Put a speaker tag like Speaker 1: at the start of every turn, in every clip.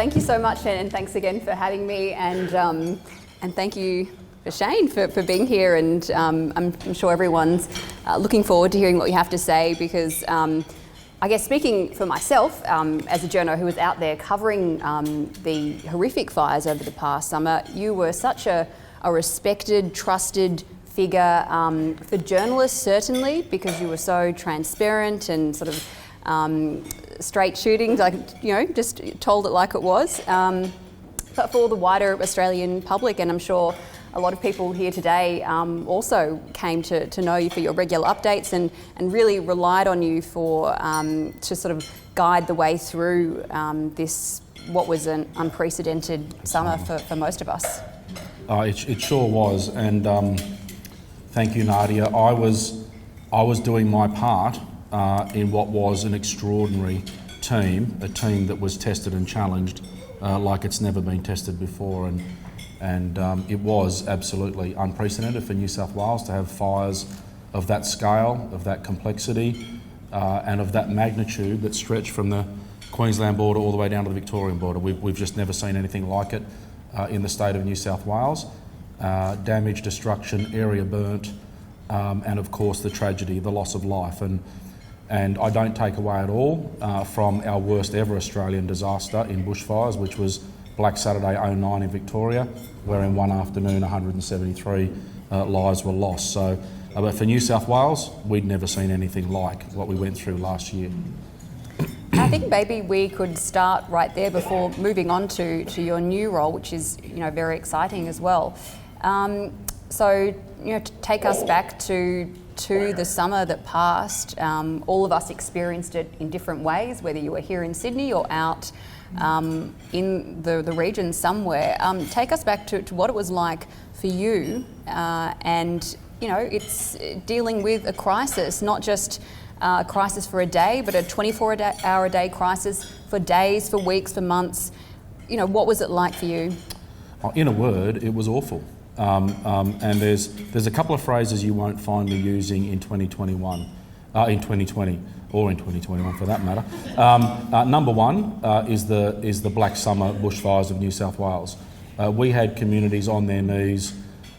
Speaker 1: thank you so much, and thanks again for having me, and thank you for Shane for being here, and I'm sure everyone's looking forward to hearing what you have to say, because I guess speaking for myself, as a journo who was out there covering the horrific fires over the past summer, you were such a respected, trusted figure for journalists, certainly, because you were so transparent and sort of straight shooting, like, you know, just told it like it was. But for the wider Australian public, and I'm sure a lot of people here today also came to know you for your regular updates and really relied on you for to sort of guide the way through this, what was an unprecedented summer for most of us.
Speaker 2: It sure was, and thank you, Nadia. I was doing my part in what was an extraordinary team, a team that was tested and challenged like it's never been tested before, and it was absolutely unprecedented for New South Wales to have fires of that scale, of that complexity, and of that magnitude that stretched from the Queensland border all the way down to the Victorian border. We've just never seen anything like it in the state of New South Wales. Damage, destruction, area burnt, and of course the tragedy, the loss of life. And I don't take away at all from our worst ever Australian disaster in bushfires, which was Black Saturday 09 in Victoria, where in one afternoon 173 lives were lost. So, but for New South Wales, we'd never seen anything like what we went through last year.
Speaker 1: I think maybe we could start right there before moving on to your new role, which is, you know, very exciting as well. So, you know, to take us back to the summer that passed, all of us experienced it in different ways, whether you were here in Sydney or out in the region somewhere. Take us back to what it was like for you, and, you know, it's dealing with a crisis, not just a crisis for a day, but a 24-hour-a-day crisis for days, for weeks, for months. You know, what was it like for you?
Speaker 2: In a word, it was awful. And there's a couple of phrases you won't find me using in 2021, in 2020, or in 2021 for that matter. Number one is the Black Summer bushfires of New South Wales. We had communities on their knees,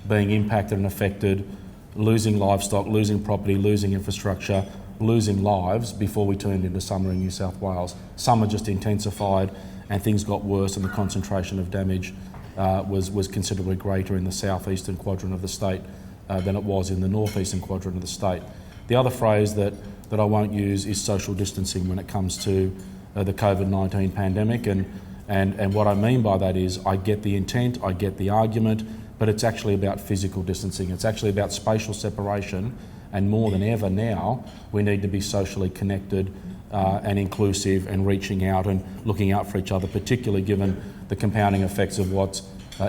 Speaker 2: being impacted and affected, losing livestock, losing property, losing infrastructure, losing lives before we turned into summer in New South Wales. Summer just intensified and things got worse, and the concentration of damage was considerably greater in the southeastern quadrant of the state than it was in the northeastern quadrant of the state. The other phrase that I won't use is social distancing when it comes to the COVID-19 pandemic, and what I mean by that is I get the intent, I get the argument, but it's actually about physical distancing. It's actually about spatial separation, and more than ever now we need to be socially connected and inclusive and reaching out and looking out for each other, particularly given the compounding effects of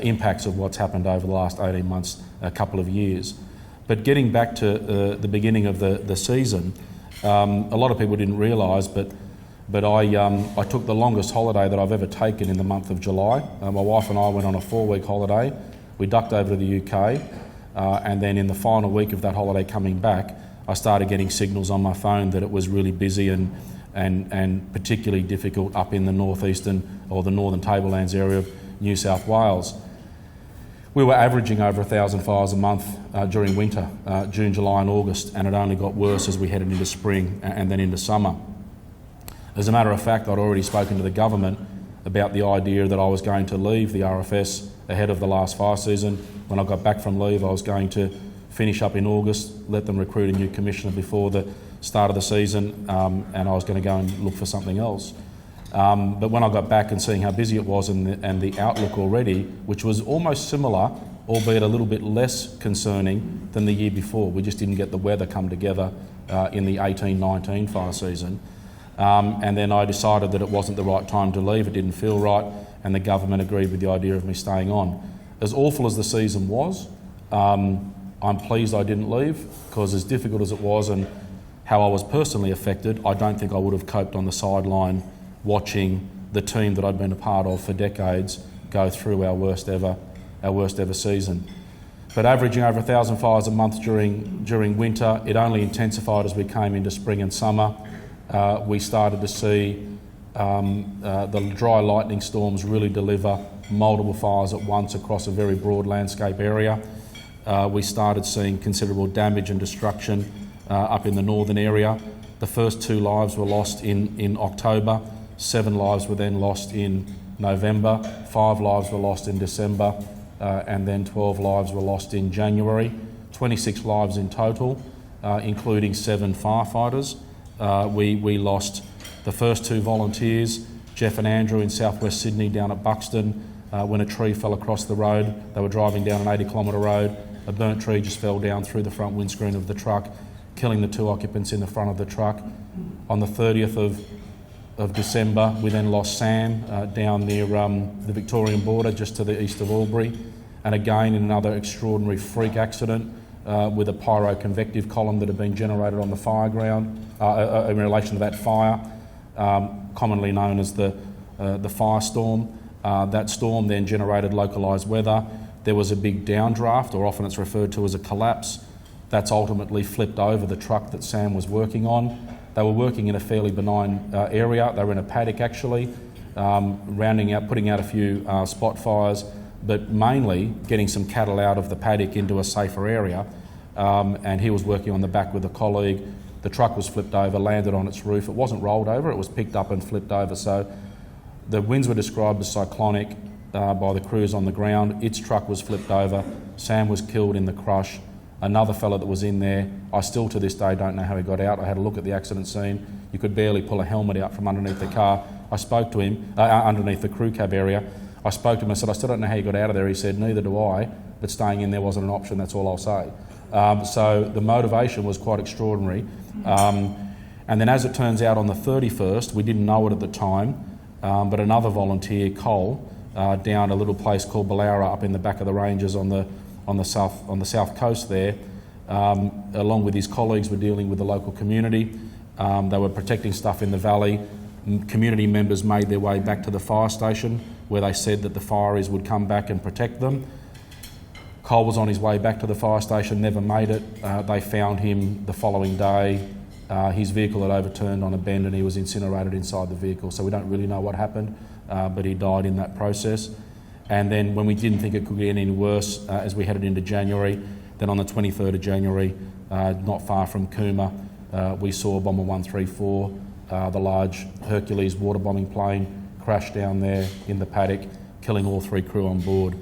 Speaker 2: impacts of what's happened over the last 18 months, a couple of years. But getting back to the beginning of the season, a lot of people didn't realise, but I took the longest holiday that I've ever taken in the month of July. My wife and I went on a 4-week holiday. We ducked over to the UK, and then in the final week of that holiday coming back, I started getting signals on my phone that it was really busy and particularly difficult up in the northeastern or the northern tablelands area of New South Wales. We were averaging over 1,000 fires a month during winter, June, July and August, and it only got worse as we headed into spring and then into summer. As a matter of fact, I'd already spoken to the government about the idea that I was going to leave the RFS ahead of the last fire season. When I got back from leave, I was going to finish up in August, let them recruit a new commissioner before the start of the season, and I was going to go and look for something else. But when I got back and seeing how busy it was and the outlook already, which was almost similar, albeit a little bit less concerning than the year before, we just didn't get the weather come together in the 18-19 fire season. And then I decided that it wasn't the right time to leave, it didn't feel right, and the government agreed with the idea of me staying on. As awful as the season was, I'm pleased I didn't leave, because as difficult as it was and how I was personally affected, I don't think I would have coped on the sideline watching the team that I'd been a part of for decades go through our worst ever season. But averaging over 1,000 fires a month during winter, it only intensified as we came into spring and summer. We started to see the dry lightning storms really deliver multiple fires at once across a very broad landscape area. We started seeing considerable damage and destruction up in the northern area. The first 2 lives were lost in October, 7 lives were then lost in November, 5 lives were lost in December, and then 12 lives were lost in January. 26 lives in total, including 7 firefighters. We lost the first 2 volunteers, Jeff and Andrew in southwest Sydney down at Buxton, when a tree fell across the road. They were driving down an 80-kilometre road. A burnt tree just fell down through the front windscreen of the truck, killing the 2 occupants in the front of the truck. On the 30th of December, we then lost Sam down near the Victorian border, just to the east of Albury. And again, in another extraordinary freak accident with a pyroconvective column that had been generated on the fire ground in relation to that fire, commonly known as the firestorm. That storm then generated localised weather. There was a big downdraft, or often it's referred to as a collapse. That's ultimately flipped over the truck that Sam was working on. They were working in a fairly benign area. They were in a paddock actually, putting out a few spot fires, but mainly getting some cattle out of the paddock into a safer area. And he was working on the back with a colleague. The truck was flipped over, landed on its roof. It wasn't rolled over, it was picked up and flipped over. So the winds were described as cyclonic by the crews on the ground. Its truck was flipped over. Sam was killed in the crush. Another fella that was in there, I still to this day don't know how he got out. I had a look at the accident scene. You could barely pull a helmet out from underneath the car. I spoke to him, underneath the crew cab area. I spoke to him and said, I still don't know how you got out of there. He said, neither do I, but staying in there wasn't an option, that's all I'll say. So the motivation was quite extraordinary. And then as it turns out on the 31st, we didn't know it at the time, but another volunteer, Cole, down a little place called Ballowra up in the back of the ranges on the south coast there, along with his colleagues, were dealing with the local community. They were protecting stuff in the valley. Community members made their way back to the fire station where they said that the fireys would come back and protect them. Cole was on his way back to the fire station, never made it. They found him the following day. His vehicle had overturned on a bend and he was incinerated inside the vehicle. So we don't really know what happened, but he died in that process. And then when we didn't think it could get any worse, as we headed into January, then on the 23rd of January, not far from Cooma, we saw Bomber 134, the large Hercules water bombing plane, crash down there in the paddock, killing all 3 crew on board.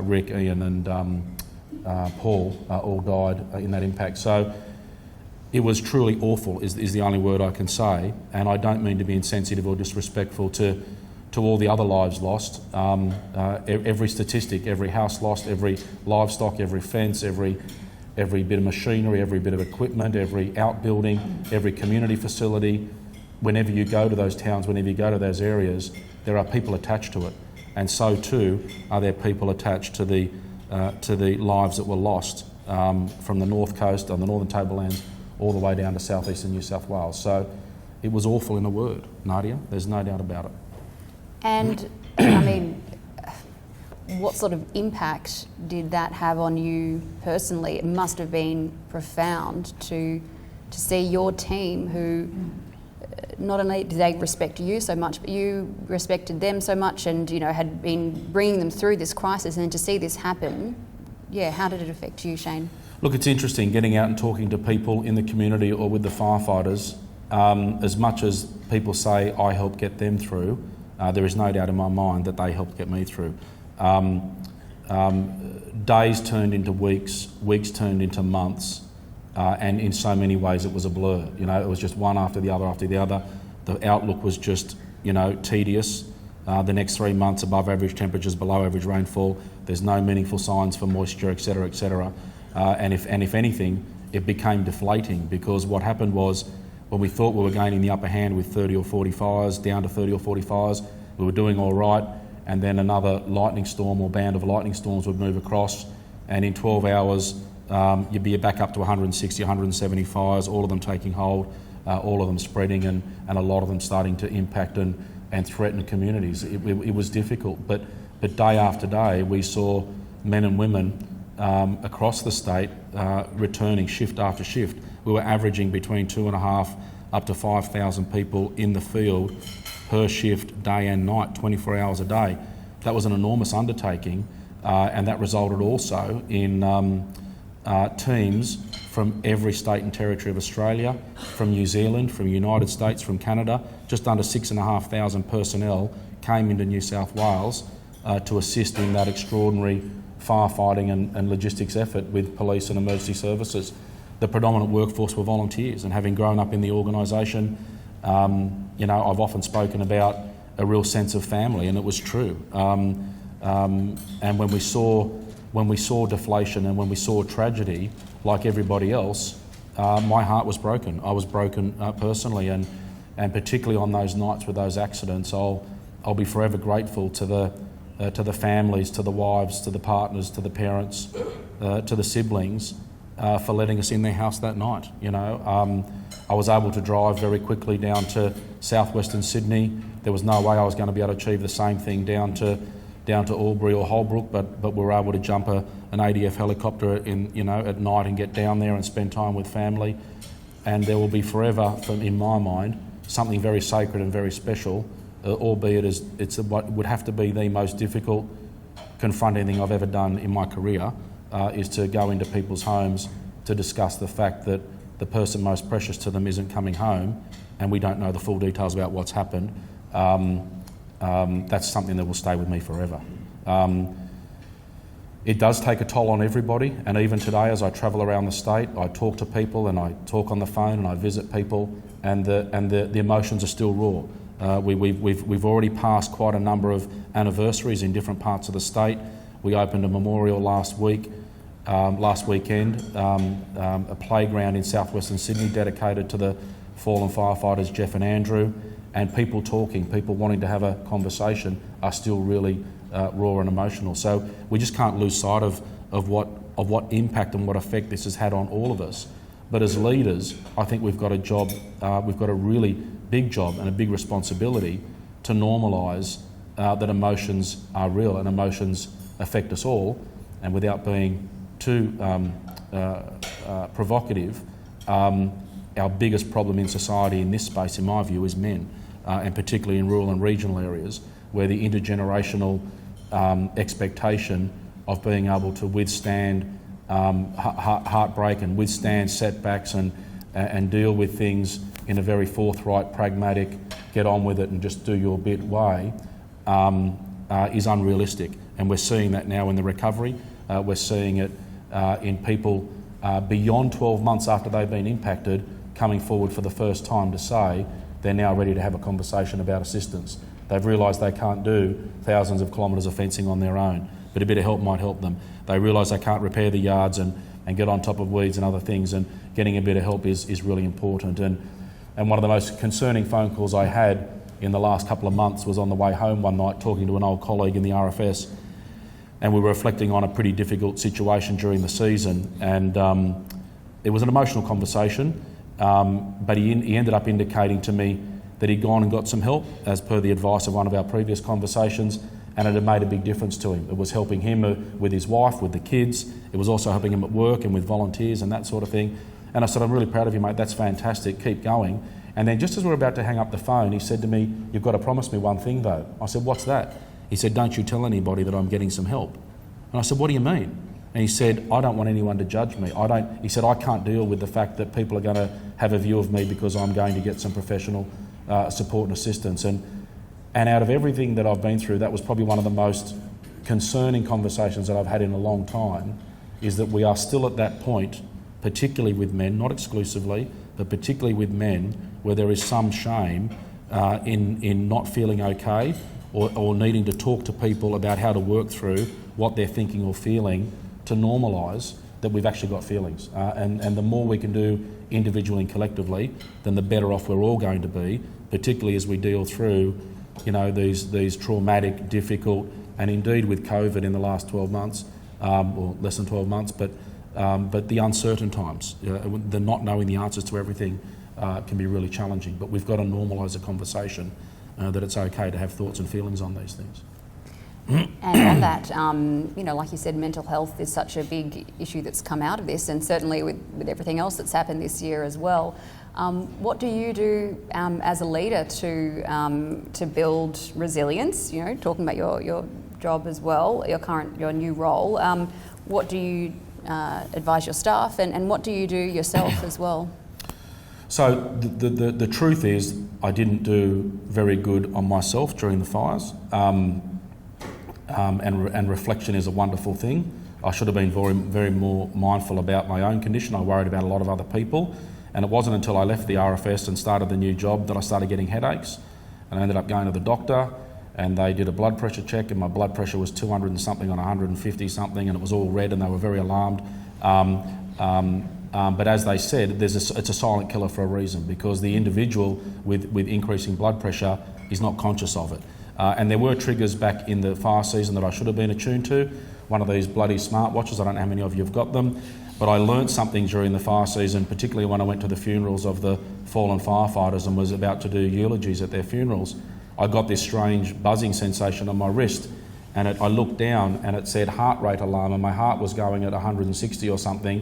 Speaker 2: Rick, Ian and Paul all died in that impact. So it was truly awful is the only word I can say, and I don't mean to be insensitive or disrespectful to all the other lives lost. Every statistic, every house lost, every livestock, every fence, every bit of machinery, every bit of equipment, every outbuilding, every community facility. Whenever you go to those towns, whenever you go to those areas, there are people attached to it. And so too are there people attached to the lives that were lost from the north coast on the northern tablelands all the way down to southeastern New South Wales. So it was awful in a word, Nadia. There's no doubt about it.
Speaker 1: And I mean, what sort of impact did that have on you personally? It must have been profound to see your team, who not only did they respect you so much, but you respected them so much, and had been bringing them through this crisis, and to see this happen. Yeah, how did it affect you, Shane?
Speaker 2: Look, it's interesting getting out and talking to people in the community or with the firefighters. As much as people say I helped get them through, there is no doubt in my mind that they helped get me through. Days turned into weeks, weeks turned into months, and in so many ways it was a blur. It was just one after the other after the other. The outlook was just, tedious. The next 3 months, above average temperatures, below average rainfall. There's no meaningful signs for moisture, etc., etc. And if anything, it became deflating, because what happened was, when we thought we were gaining the upper hand with 30 or 40 fires, down to 30 or 40 fires, we were doing all right, and then another lightning storm or band of lightning storms would move across, and in 12 hours you'd be back up to 160, 170 fires, all of them taking hold, all of them spreading, and a lot of them starting to impact and threaten communities. It was difficult, but day after day we saw men and women across the state returning shift after shift. We were averaging between 2.5 up to 5,000 people in the field per shift, day and night, 24 hours a day. That was an enormous undertaking, and that resulted also in teams from every state and territory of Australia, from New Zealand, from the United States, from Canada. Just under 6,500 personnel came into New South Wales to assist in that extraordinary firefighting and logistics effort with police and emergency services. The predominant workforce were volunteers, and having grown up in the organisation, I've often spoken about a real sense of family, and it was true. And when we saw deflation and when we saw tragedy, like everybody else, my heart was broken. I was broken personally, and particularly on those nights with those accidents, I'll be forever grateful to the families, to the wives, to the partners, to the parents, to the siblings for letting us in their house that night. I was able to drive very quickly down to southwestern Sydney. There was no way I was going to be able to achieve the same thing down to Albury or Holbrook, but we were able to jump an ADF helicopter at night and get down there and spend time with family. And there will be forever, in my mind, something very sacred and very special, albeit it's what would have to be the most difficult, confronting thing I've ever done in my career, is to go into people's homes to discuss the fact that the person most precious to them isn't coming home, and we don't know the full details about what's happened. That's something that will stay with me forever. It does take a toll on everybody, and even today as I travel around the state, I talk to people and I talk on the phone and I visit people, and the emotions are still raw. We've already passed quite a number of anniversaries in different parts of the state. We opened a memorial last weekend, a playground in southwestern Sydney dedicated to the fallen firefighters Jeff and Andrew, and people talking, people wanting to have a conversation are still really raw and emotional. So we just can't lose sight of what impact and what effect this has had on all of us. But as leaders, I think we've got a job, we've got a really big job and a big responsibility to normalise that emotions are real and emotions affect us all. And without being too provocative, our biggest problem in society in this space, in my view, is men, and particularly in rural and regional areas, where the intergenerational expectation of being able to withstand heartbreak and withstand setbacks and deal with things in a very forthright, pragmatic, get on with it and just do your bit way is unrealistic. And we're seeing that now in the recovery. We're seeing it in people beyond 12 months after they've been impacted coming forward for the first time to say they're now ready to have a conversation about assistance. They've realised they can't do thousands of kilometres of fencing on their own, but a bit of help might help them. They realise they can't repair the yards and get on top of weeds and other things, and getting a bit of help is really important. And one of the most concerning phone calls I had in the last couple of months was on the way home one night, talking to an old colleague in the RFS, and we were reflecting on a pretty difficult situation during the season, and it was an emotional conversation, but he ended up indicating to me that he'd gone and got some help as per the advice of one of our previous conversations, and it had made a big difference to him. It was helping him with his wife, with the kids. It was also helping him at work and with volunteers and that sort of thing. And I said, I'm really proud of you, mate. That's fantastic. Keep going. And then just as we were about to hang up the phone, he said to me, you've got to promise me one thing though. I said, what's that? He said, don't you tell anybody that I'm getting some help. And I said, what do you mean? And he said, I don't want anyone to judge me. He said, I can't deal with the fact that people are going to have a view of me because I'm going to get some professional support and assistance. And out of everything that I've been through, that was probably one of the most concerning conversations that I've had in a long time, is that we are still at that point, particularly with men, not exclusively, but particularly with men, where there is some shame in not feeling okay or needing to talk to people about how to work through what they're thinking or feeling to normalise that we've actually got feelings. And the more we can do individually and collectively, then the better off we're all going to be, particularly as we deal through these traumatic, difficult, and indeed with COVID in the last 12 months, or less than 12 months, but the uncertain times, the not knowing the answers to everything can be really challenging. But we've got to normalise a conversation that it's okay to have thoughts and feelings on these things.
Speaker 1: And on that, like you said, mental health is such a big issue that's come out of this, and certainly with everything else that's happened this year as well. What do you do as a leader to build resilience? Talking about your job as well, your new role. What do you advise your staff, and what do you do yourself as well?
Speaker 2: So the truth is, I didn't do very good on myself during the fires. And reflection is a wonderful thing. I should have been very more mindful about my own condition. I worried about a lot of other people, and it wasn't until I left the RFS and started the new job that I started getting headaches, and I ended up going to the doctor, and they did a blood pressure check, and my blood pressure was 200 and something on 150 something, and it was all red, and they were very alarmed. But as they said, it's a silent killer for a reason, because the individual with increasing blood pressure is not conscious of it. And there were triggers back in the fire season that I should have been attuned to. One of these bloody smartwatches, I don't know how many of you have got them, but I learnt something during the fire season, particularly when I went to the funerals of the fallen firefighters and was about to do eulogies at their funerals. I got this strange buzzing sensation on my wrist, and I looked down and it said heart rate alarm, and my heart was going at 160 or something.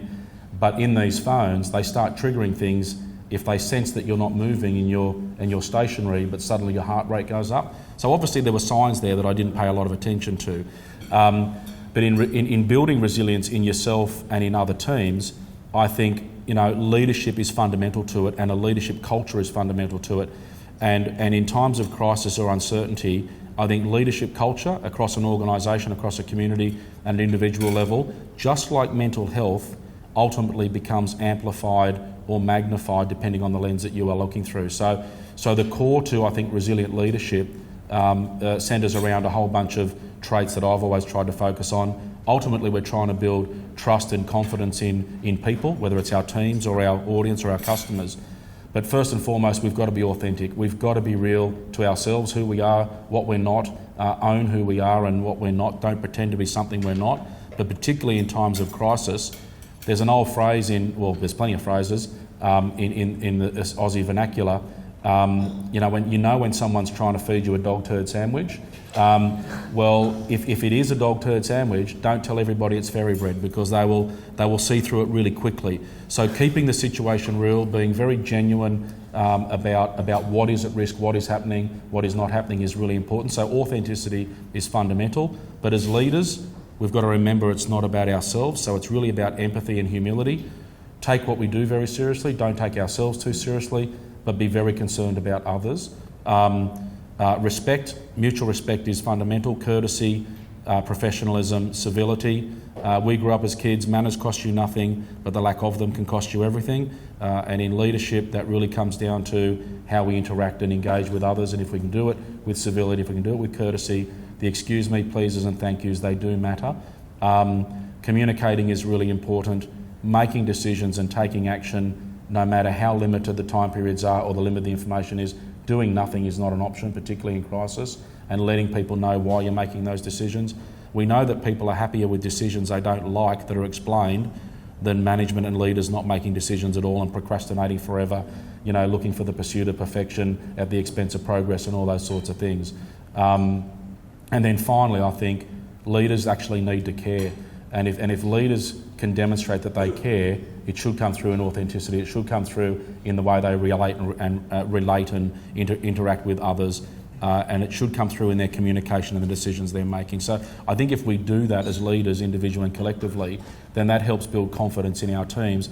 Speaker 2: But in these phones, they start triggering things if they sense that you're not moving and you're stationary, but suddenly your heart rate goes up. So obviously there were signs there that I didn't pay a lot of attention to. But in building resilience in yourself and in other teams, I think leadership is fundamental to it, and a leadership culture is fundamental to it. And in times of crisis or uncertainty, I think leadership culture across an organisation, across a community and an individual level, just like mental health, ultimately becomes amplified or magnified depending on the lens that you are looking through. So the core to, I think, resilient leadership centres around a whole bunch of traits that I've always tried to focus on. Ultimately, we're trying to build trust and confidence in people, whether it's our teams or our audience or our customers. But first and foremost, we've got to be authentic. We've got to be real to ourselves, who we are, what we're not, own who we are and what we're not. Don't pretend to be something we're not. But particularly in times of crisis, there's an old phrase there's plenty of phrases in the Aussie vernacular. When someone's trying to feed you a dog turd sandwich, if it is a dog turd sandwich, don't tell everybody it's fairy bread, because they will see through it really quickly. So keeping the situation real, being very genuine about what is at risk, what is happening, what is not happening is really important. So authenticity is fundamental. But as leaders, we've got to remember it's not about ourselves, so it's really about empathy and humility. Take what we do very seriously, don't take ourselves too seriously, but be very concerned about others. Mutual respect is fundamental. Courtesy, professionalism, civility. We grew up as kids, manners cost you nothing, but the lack of them can cost you everything. And in leadership, that really comes down to how we interact and engage with others, and if we can do it with civility, if we can do it with courtesy, the excuse me, pleases and thank yous, they do matter. Communicating is really important. Making decisions and taking action, no matter how limited the time periods are or the limit of the information is, doing nothing is not an option, particularly in crisis, and letting people know why you're making those decisions. We know that people are happier with decisions they don't like that are explained than management and leaders not making decisions at all and procrastinating forever, looking for the pursuit of perfection at the expense of progress and all those sorts of things. And then finally, I think leaders actually need to care. And if leaders can demonstrate that they care, it should come through in authenticity. It should come through in the way they relate and interact with others. And it should come through in their communication and the decisions they're making. So I think if we do that as leaders, individually and collectively, then that helps build confidence in our teams,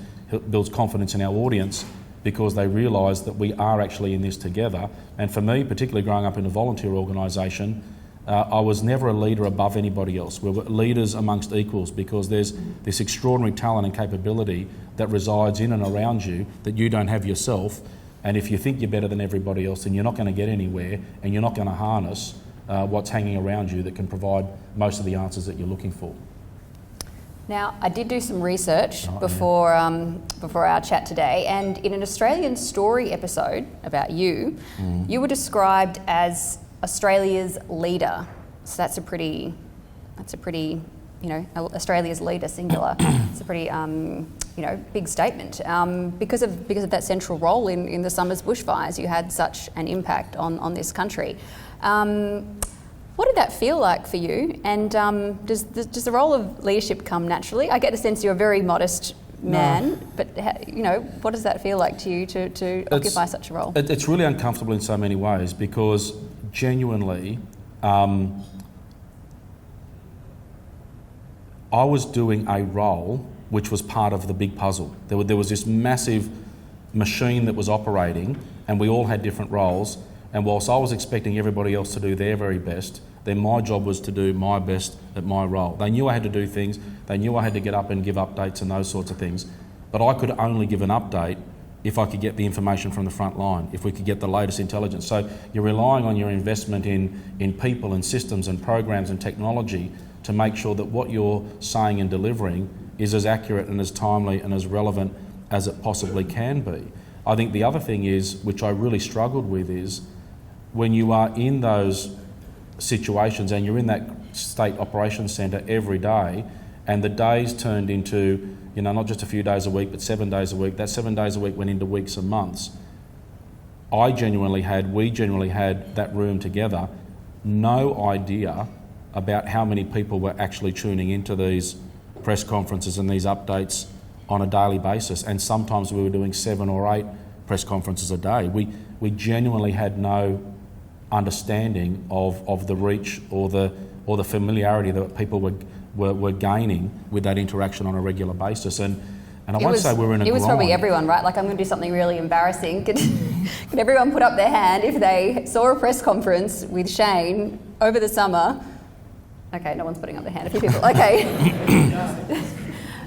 Speaker 2: builds confidence in our audience, because they realise that we are actually in this together. And for me, particularly growing up in a volunteer organisation, I was never a leader above anybody else. We were leaders amongst equals, because there's this extraordinary talent and capability that resides in and around you that you don't have yourself. And if you think you're better than everybody else, then you're not going to get anywhere, and you're not going to harness what's hanging around you that can provide most of the answers that you're looking for.
Speaker 1: Now, I did do some research before our chat today, and in an Australian Story episode about you, you were described as Australia's leader. So that's a pretty, Australia's leader, singular. It's a pretty, big statement. Because of that central role in the summer's bushfires, you had such an impact on this country. What did that feel like for you? And does the role of leadership come naturally? I get the sense you're a very modest man, but what does that feel like to you to occupy such a role?
Speaker 2: It's really uncomfortable in so many ways, because genuinely I was doing a role which was part of the big puzzle. There was this massive machine that was operating, and we all had different roles, and whilst I was expecting everybody else to do their very best, then my job was to do my best at my role. They knew I had to do things, they knew I had to get up and give updates and those sorts of things, but I could only give an update if I could get the information from the front line, if we could get the latest intelligence. So you're relying on your investment in people and systems and programs and technology to make sure that what you're saying and delivering is as accurate and as timely and as relevant as it possibly can be. I think the other thing is, which I really struggled with, is when you are in those situations and you're in that state operations centre every day, and the days turned into, not just a few days a week, but 7 days a week. That 7 days a week went into weeks and months. We genuinely had that room together, no idea about how many people were actually tuning into these press conferences and these updates on a daily basis, and sometimes we were doing 7 or 8 press conferences a day. We genuinely had no understanding of the reach or the familiarity that people were gaining with that interaction on a regular basis. And I won't say we were in a grind.
Speaker 1: It was probably everyone, right? Like, I'm going to do something really embarrassing. Could everyone put up their hand if they saw a press conference with Shane over the summer? Okay, no one's putting up their hand. A few people. Okay.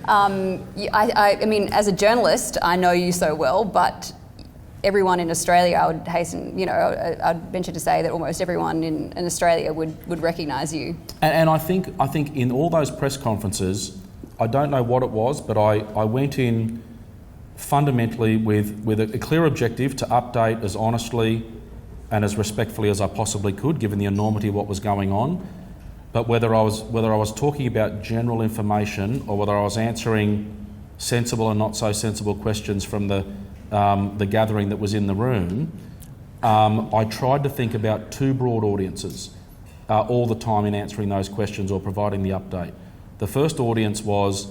Speaker 1: I mean, as a journalist, I know you so well, but everyone in Australia, I would hasten, I'd venture to say that almost everyone in Australia would recognise you. And
Speaker 2: I think in all those press conferences, I don't know what it was, but I went in fundamentally with a clear objective to update as honestly and as respectfully as I possibly could, given the enormity of what was going on. But whether I was talking about general information or whether I was answering sensible and not so sensible questions from the gathering that was in the room, I tried to think about 2 broad audiences all the time in answering those questions or providing the update. The first audience was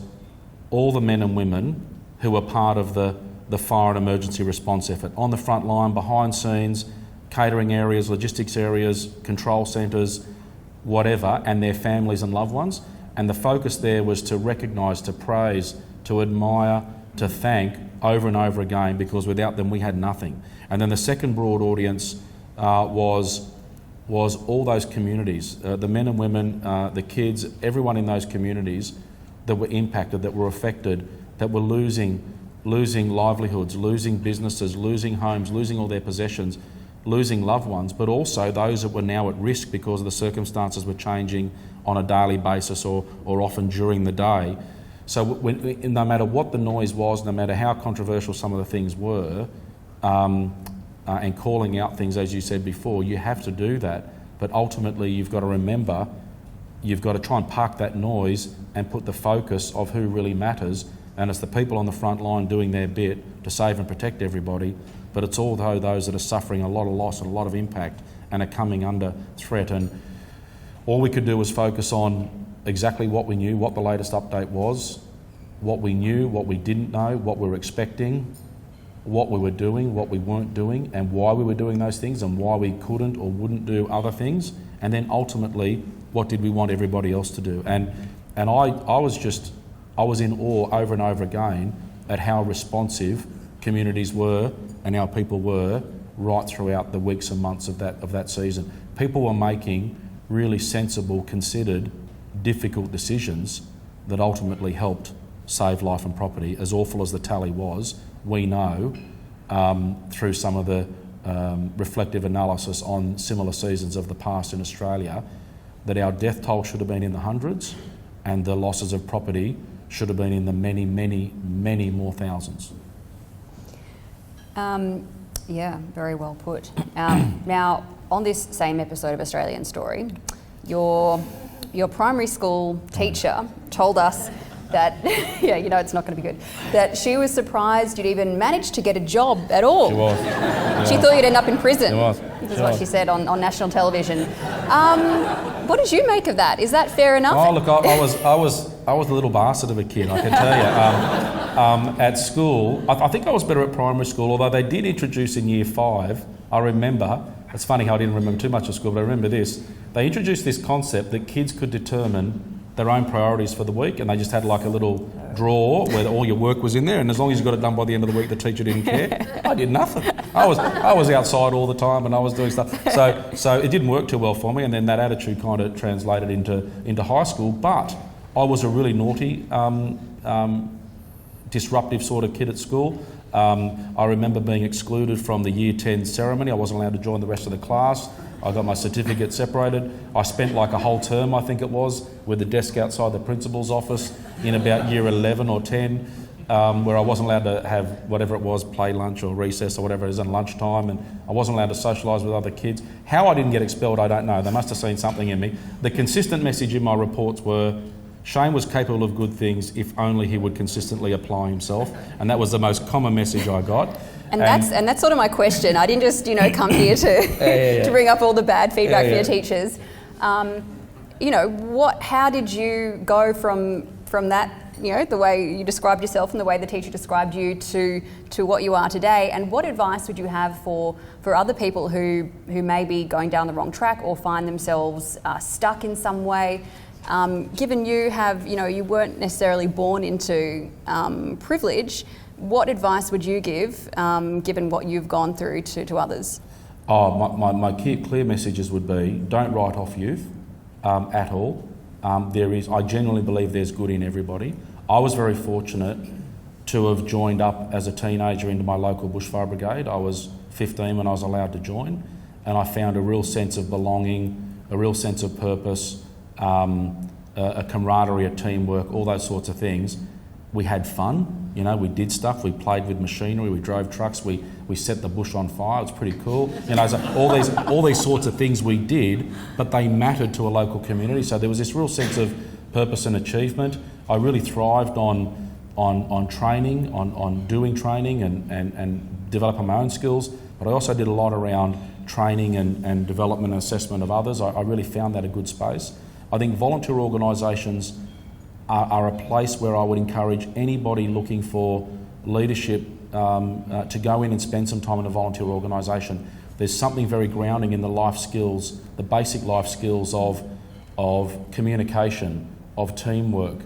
Speaker 2: all the men and women who were part of the fire and emergency response effort, on the front line, behind scenes, catering areas, logistics areas, control centres, whatever, and their families and loved ones. And the focus there was to recognise, to praise, to admire, to thank over and over again, because without them we had nothing. And then the second broad audience was all those communities, the men and women, the kids, everyone in those communities that were impacted, that were affected, that were losing livelihoods, losing businesses, losing homes, losing all their possessions, losing loved ones, but also those that were now at risk because the circumstances were changing on a daily basis or often during the day. So no matter what the noise was, no matter how controversial some of the things were, and calling out things, as you said before, you have to do that. But ultimately, you've got to remember, you've got to try and park that noise and put the focus of who really matters. And it's the people on the front line doing their bit to save and protect everybody. But it's all those that are suffering a lot of loss and a lot of impact and are coming under threat. And all we could do was focus on exactly what we knew, what the latest update was, what we knew, what we didn't know, what we were expecting, what we were doing, what we weren't doing, and why we were doing those things and why we couldn't or wouldn't do other things. And then ultimately, what did we want everybody else to do? And I was in awe over and over again at how responsive communities were and our people were right throughout the weeks and months of that season. People were making really sensible, considered, difficult decisions that ultimately helped save life and property. As awful as the tally was, we know through some of the reflective analysis on similar seasons of the past in Australia that our death toll should have been in the hundreds and the losses of property should have been in the many, many, many more thousands.
Speaker 1: Yeah, very well put. Now, on this same episode of Australian Story, your primary school teacher told us that, yeah, it's not going to be good, that she was surprised you'd even managed to get a job at all.
Speaker 2: She was. Yeah.
Speaker 1: She thought you'd end up in prison.
Speaker 2: She was.
Speaker 1: This is what she said on national television. What did you make of that? Is that fair enough?
Speaker 2: Oh, look, I was a little bastard of a kid, I can tell you. At school, I think I was better at primary school, although they did introduce in year 5, I remember, it's funny how I didn't remember too much of school, but I remember this. They introduced this concept that kids could determine their own priorities for the week, and they just had like a little drawer where all your work was in there, and as long as you got it done by the end of the week, the teacher didn't care. I did nothing. I was outside all the time, and I was doing stuff. So it didn't work too well for me, and then that attitude kind of translated into high school. But I was a really naughty, disruptive sort of kid at school. I remember being excluded from the year 10 ceremony. I wasn't allowed to join the rest of the class. I got my certificate separated. I spent like a whole term, I think it was, with the desk outside the principal's office in about year 11 or 10, where I wasn't allowed to have whatever it was, play lunch or recess or whatever it is, in lunchtime, and I wasn't allowed to socialise with other kids. How I didn't get expelled, I don't know. They must have seen something in me. The consistent message in my reports were, Shane was capable of good things if only he would consistently apply himself, and that was the most common message I got.
Speaker 1: And that's sort of my question. I didn't just come here to to bring up all the bad feedback for your teachers. How did you go from that, the way you described yourself and the way the teacher described you to what you are today? And what advice would you have for other people who may be going down the wrong track or find themselves stuck in some way? Given you weren't necessarily born into privilege, what advice would you give, given what you've gone through to others?
Speaker 2: My clear messages would be, don't write off youth at all. I genuinely believe there's good in everybody. I was very fortunate to have joined up as a teenager into my local bushfire brigade. I was 15 when I was allowed to join, and I found a real sense of belonging, a real sense of purpose, a camaraderie, a teamwork, all those sorts of things. We had fun, we did stuff, we played with machinery, we drove trucks, we set the bush on fire. It was pretty cool. So all these sorts of things we did, but they mattered to a local community. So there was this real sense of purpose and achievement. I really thrived on training, on doing training and developing my own skills, but I also did a lot around training and development and assessment of others. I really found that a good space. I think volunteer organisations are a place where I would encourage anybody looking for leadership to go in and spend some time in a volunteer organisation. There's something very grounding in the life skills, the basic life skills of communication, of teamwork,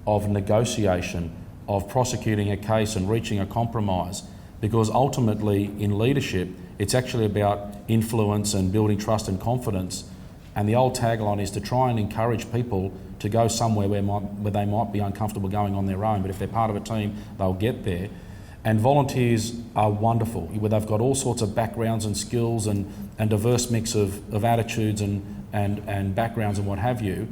Speaker 2: of negotiation, of prosecuting a case and reaching a compromise. Because ultimately in leadership, it's actually about influence and building trust and confidence. And the old tagline is to try and encourage people to go somewhere where they might be uncomfortable going on their own, but if they're part of a team, they'll get there. And volunteers are wonderful, where they've got all sorts of backgrounds and skills and diverse mix of attitudes and backgrounds and what have you,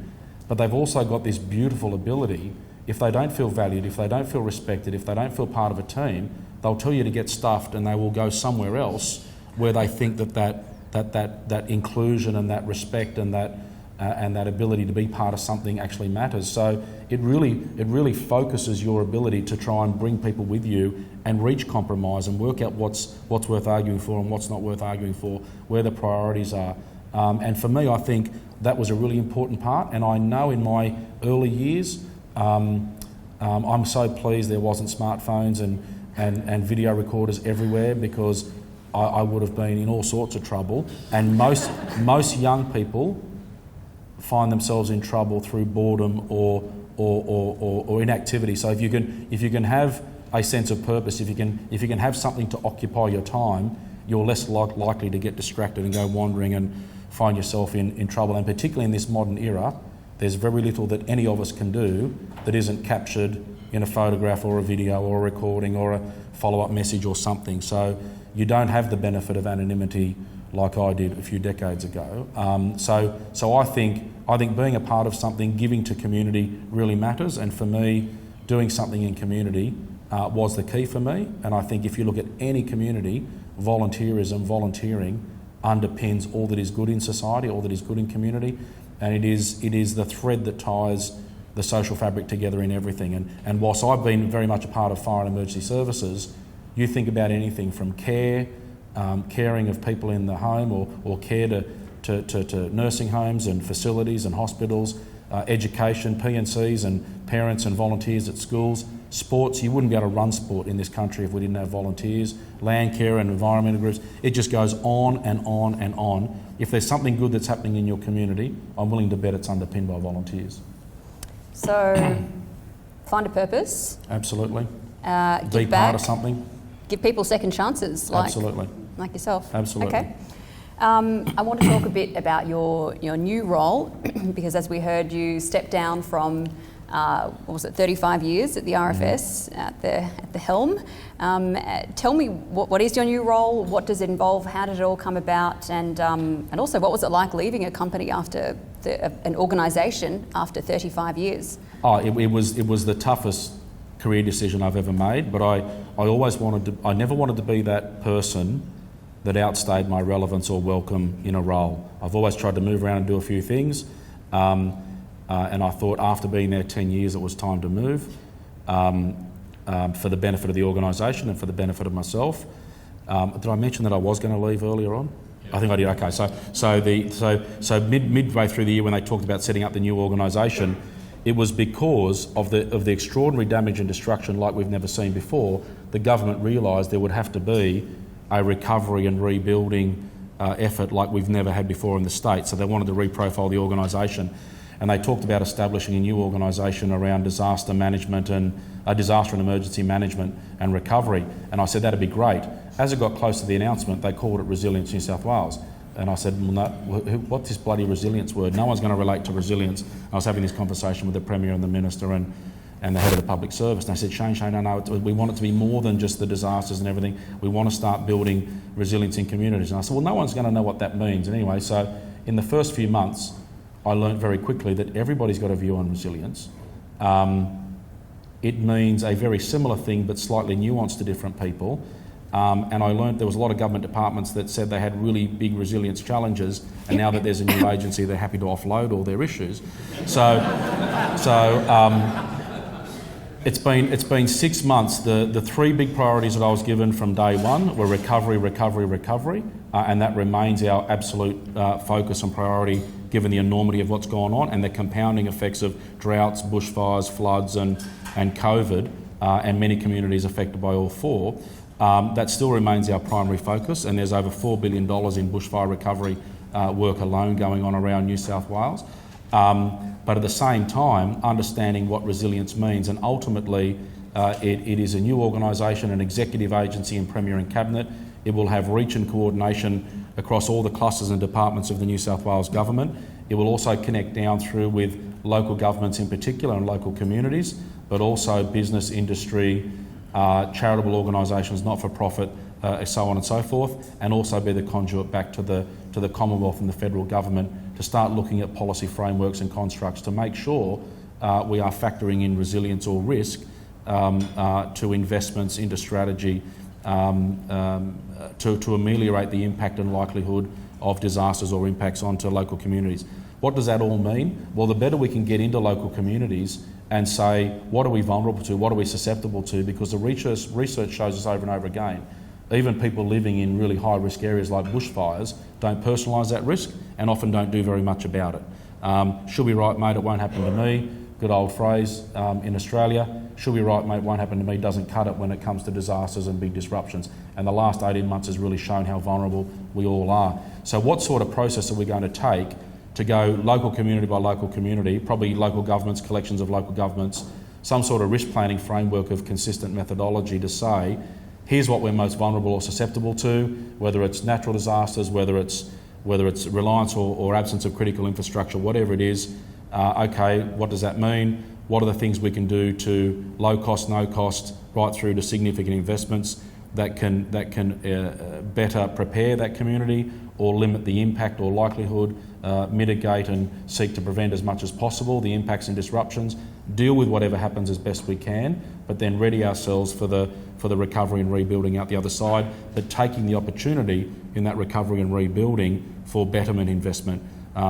Speaker 2: but they've also got this beautiful ability. If they don't feel valued, if they don't feel respected, if they don't feel part of a team, they'll tell you to get stuffed, and they will go somewhere else where they think that inclusion and that respect and that ability to be part of something actually matters. So it really focuses your ability to try and bring people with you and reach compromise and work out what's worth arguing for and what's not worth arguing for, where the priorities are. And for me, I think that was a really important part. And I know in my early years, I'm so pleased there wasn't smartphones and video recorders everywhere, because I would have been in all sorts of trouble. And most young people find themselves in trouble through boredom or inactivity. So if you can have a sense of purpose, if you can have something to occupy your time, you're less likely to get distracted and go wandering and find yourself in trouble. And particularly in this modern era, there's very little that any of us can do that isn't captured in a photograph or a video or a recording or a follow-up message or something. So you don't have the benefit of anonymity like I did a few decades ago. So I think being a part of something, giving to community really matters. And for me, doing something in community was the key for me. And I think if you look at any community, volunteering underpins all that is good in society, all that is good in community. And it is the thread that ties the social fabric together in everything. And whilst I've been very much a part of fire and emergency services, you think about anything from care, caring of people in the home, or care to nursing homes and facilities and hospitals, education, PNCs and parents and volunteers at schools, sports. You wouldn't be able to run sport in this country if we didn't have volunteers, land care and environmental groups. It just goes on and on and on. If there's something good that's happening in your community, I'm willing to bet it's underpinned by volunteers.
Speaker 1: So, find a purpose.
Speaker 2: Absolutely.
Speaker 1: Give
Speaker 2: Be
Speaker 1: back.
Speaker 2: part of something.
Speaker 1: Give people second chances, like yourself.
Speaker 2: Absolutely.
Speaker 1: Okay. I want to talk a bit about your new role, because as we heard, you stepped down from 35 years at the RFS at the helm. Tell me, what is your new role? What does it involve? How did it all come about? And also, what was it like leaving a company after an organisation after 35 years?
Speaker 2: Oh, it was the toughest career decision I've ever made. But I never wanted to be that person that outstayed my relevance or welcome in a role. I've always tried to move around and do a few things. And I thought after being there 10 years, it was time to move for the benefit of the organisation and for the benefit of myself. Did I mention that I was going to leave earlier on? Yeah. I think I did. Okay. So midway through the year, when they talked about setting up the new organisation, it was because of the extraordinary damage and destruction like we've never seen before. The government realised there would have to be a recovery and rebuilding effort like we've never had before in the state. So they wanted to reprofile the organisation. And they talked about establishing a new organisation around disaster management and disaster and emergency management and recovery. And I said that'd be great. As it got close to the announcement, they called it Resilience New South Wales. And I said, well, no, what's this bloody resilience word? No one's going to relate to resilience. I was having this conversation with the Premier and the Minister and the head of the public service. And I said, Shane, no, we want it to be more than just the disasters and everything. We want to start building resilience in communities. And I said, well, no one's going to know what that means. And anyway, so in the first few months, I learned very quickly that everybody's got a view on resilience. It means a very similar thing but slightly nuanced to different people. And I learned there was a lot of government departments that said they had really big resilience challenges, and now that there's a new agency, they're happy to offload all their issues. It's been 6 months. The three big priorities that I was given from day one were recovery, and that remains our absolute focus and priority given the enormity of what's gone on and the compounding effects of droughts, bushfires, floods and COVID, and many communities affected by all four. That still remains our primary focus, and there's over $4 billion in bushfire recovery work alone going on around New South Wales. But at the same time, understanding what resilience means, and ultimately it is a new organisation, an executive agency in Premier and Cabinet. It will have reach and coordination across all the clusters and departments of the New South Wales Government. It will also connect down through with local governments in particular and local communities, but also business, industry, charitable organisations, not-for-profit, so on and so forth, and also be the conduit back to the Commonwealth and the federal government to start looking at policy frameworks and constructs to make sure we are factoring in resilience or risk to investments into strategy to ameliorate the impact and likelihood of disasters or impacts onto local communities. What does that all mean? Well, the better we can get into local communities and say, what are we vulnerable to, what are we susceptible to, because the research shows us over and over again, even people living in really high-risk areas like bushfires don't personalise that risk and often don't do very much about it. Should be right, mate, it won't happen to me. Good old phrase in Australia. Should be right, mate, won't happen to me doesn't cut it when it comes to disasters and big disruptions. And the last 18 months has really shown how vulnerable we all are. So what sort of process are we going to take to go local community by local community, probably local governments, collections of local governments, some sort of risk planning framework of consistent methodology to say, here's what we're most vulnerable or susceptible to, whether it's natural disasters, whether it's reliance or absence of critical infrastructure, whatever it is. Okay, what does that mean? What are the things we can do to low cost, no cost, right through to significant investments that can better prepare that community or limit the impact or likelihood, mitigate and seek to prevent as much as possible the impacts and disruptions, deal with whatever happens as best we can, but then ready ourselves for the recovery and rebuilding out the other side, but taking the opportunity in that recovery and rebuilding for betterment investment.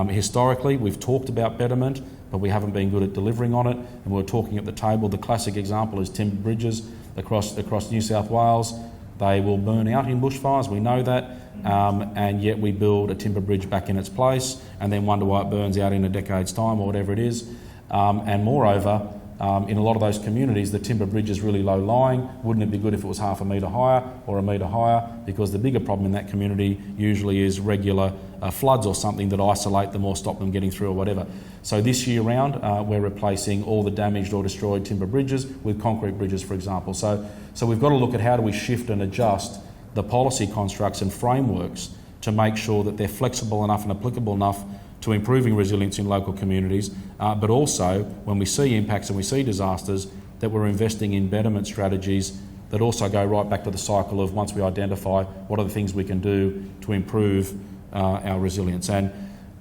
Speaker 2: Historically, we've talked about betterment, but we haven't been good at delivering on it, and we're talking at the table. The classic example is timber bridges across New South Wales. They will burn out in bushfires, we know that, and yet we build a timber bridge back in its place and then wonder why it burns out in a decade's time or whatever it is. And moreover, in a lot of those communities, the timber bridge is really low lying. Wouldn't it be good if it was half a metre higher or a metre higher? Because the bigger problem in that community usually is regular floods or something that isolate them or stop them getting through or whatever. So this year round, we're replacing all the damaged or destroyed timber bridges with concrete bridges, for example. So we've got to look at how do we shift and adjust the policy constructs and frameworks to make sure that they're flexible enough and applicable enough to improving resilience in local communities, but also when we see impacts and we see disasters, that we're investing in betterment strategies that also go right back to the cycle of once we identify what are the things we can do to improve our resilience. And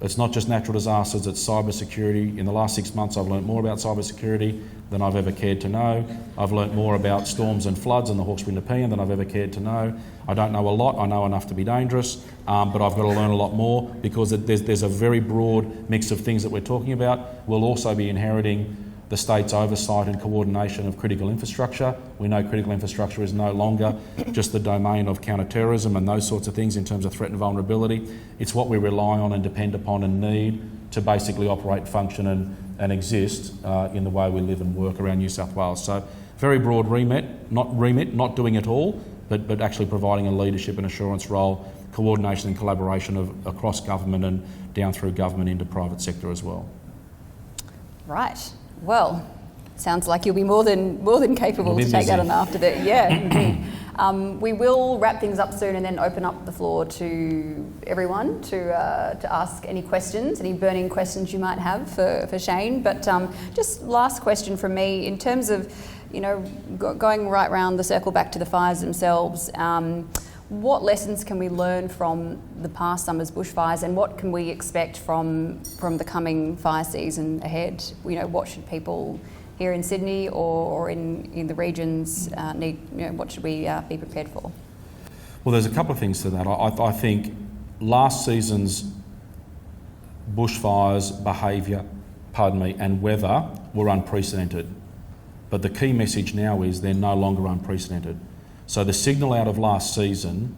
Speaker 2: it's not just natural disasters, it's cyber security. In the last 6 months I've learnt more about cyber security than I've ever cared to know. I've learnt more about storms and floods and the Hawkesbury Nepean than I've ever cared to know. I don't know a lot, I know enough to be dangerous, but I've got to learn a lot more because there's a very broad mix of things that we're talking about. We'll also be inheriting the state's oversight and coordination of critical infrastructure. We know critical infrastructure is no longer just the domain of counter-terrorism and those sorts of things in terms of threat and vulnerability. It's what we rely on and depend upon and need to basically operate, function and exist in the way we live and work around New South Wales. So very broad remit, not doing it all, but actually providing a leadership and assurance role, coordination and collaboration across government and down through government into private sector as well.
Speaker 1: Right. Well, sounds like you'll be more than capable to take that on after that. Yeah. We will wrap things up soon and then open up the floor to everyone to ask any questions, any burning questions you might have for Shane. But just last question from me in terms of, going right round the circle back to the fires themselves. What lessons can we learn from the past summer's bushfires, and what can we expect from the coming fire season ahead? What should people here in Sydney or in the regions need? What should we be prepared for?
Speaker 2: Well, there's a couple of things to that. I think last season's bushfires behaviour, and weather were unprecedented. But the key message now is they're no longer unprecedented. So the signal out of last season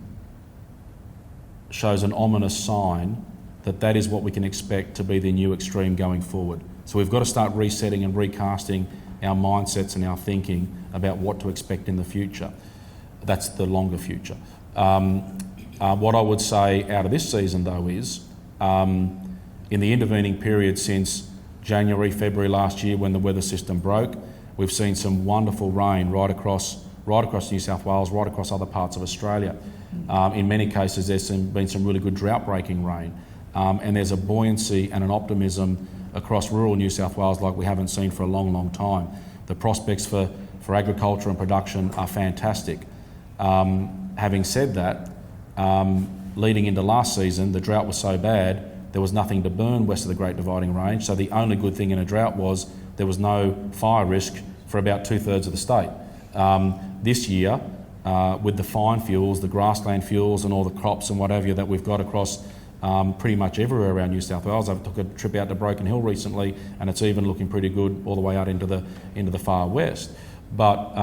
Speaker 2: shows an ominous sign that is what we can expect to be the new extreme going forward. So we've got to start resetting and recasting our mindsets and our thinking about what to expect in the future. That's the longer future. What I would say out of this season though is, in the intervening period since January, February last year when the weather system broke, we've seen some wonderful rain right across New South Wales, right across other parts of Australia. In many cases there's been some really good drought-breaking rain, and there's a buoyancy and an optimism across rural New South Wales like we haven't seen for a long, long time. The prospects for agriculture and production are fantastic. Having said that, leading into last season, the drought was so bad there was nothing to burn west of the Great Dividing Range, so the only good thing in a drought was there was no fire risk for about 2/3 of the state. This year, with the fine fuels, the grassland fuels and all the crops and whatever that we've got across pretty much everywhere around New South Wales. I took a trip out to Broken Hill recently and it's even looking pretty good all the way out into the far west. But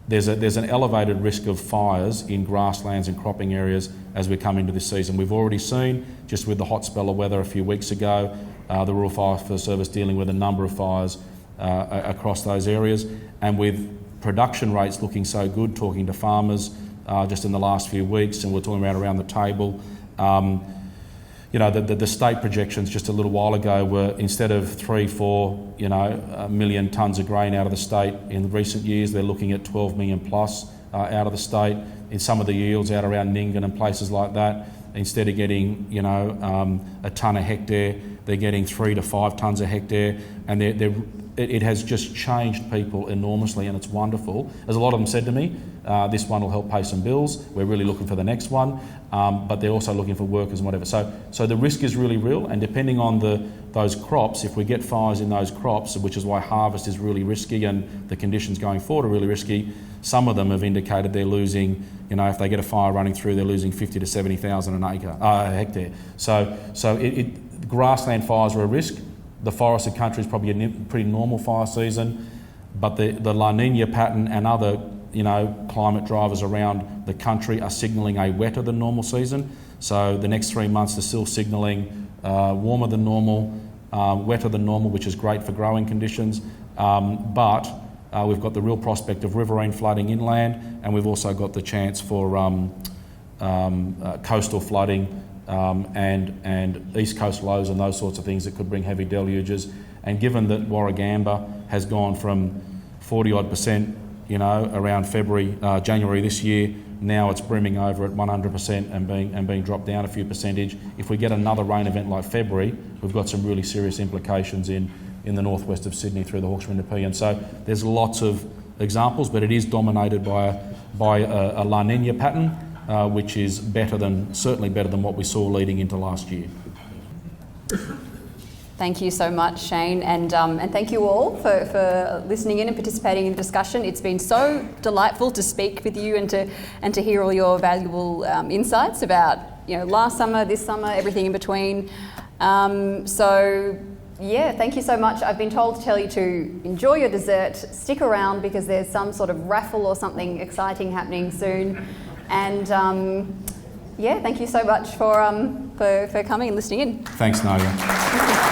Speaker 2: there's an elevated risk of fires in grasslands and cropping areas as we come into this season. We've already seen, just with the hot spell of weather a few weeks ago, the Rural Fire Service dealing with a number of fires across those areas, and with production rates looking so good, talking to farmers just in the last few weeks, and we're talking about around the table. The state projections just a little while ago were, instead of 3-4 million tonnes of grain out of the state in recent years, they're looking at 12 million plus out of the state. In some of the yields out around Nyngan and places like that, instead of getting a tonne a hectare, they're getting 3 to 5 tonnes a hectare, and it has just changed people enormously, and it's wonderful. As a lot of them said to me, this one will help pay some bills. We're really looking for the next one, but they're also looking for workers and whatever. So the risk is really real, and depending on those crops, if we get fires in those crops, which is why harvest is really risky and the conditions going forward are really risky, some of them have indicated they're losing, if they get a fire running through, they're losing 50 to 70,000 a hectare. So grassland fires are a risk. The forested country is probably a pretty normal fire season, but the La Nina pattern and other climate drivers around the country are signalling a wetter than normal season. So the next 3 months they're still signalling warmer than normal, wetter than normal, which is great for growing conditions. But we've got the real prospect of riverine flooding inland, and we've also got the chance for coastal flooding and east coast lows and those sorts of things that could bring heavy deluges. And given that Warragamba has gone from 40-odd%, around January this year, now it's brimming over at 100% and being dropped down a few percentage. If we get another rain event like February, we've got some really serious implications in the northwest of Sydney through the Hawkesbury and Nepean. So there's lots of examples, but it is dominated by a La Nina pattern, which is certainly better than what we saw leading into last year.
Speaker 1: Thank you so much, Shane, and thank you all for listening in and participating in the discussion. It's been so delightful to speak with you and to hear all your valuable insights about last summer, this summer, everything in between. Thank you so much. I've been told to tell you to enjoy your dessert, stick around because there's some sort of raffle or something exciting happening soon, and thank you so much for coming and listening in.
Speaker 2: Thanks, Nadia.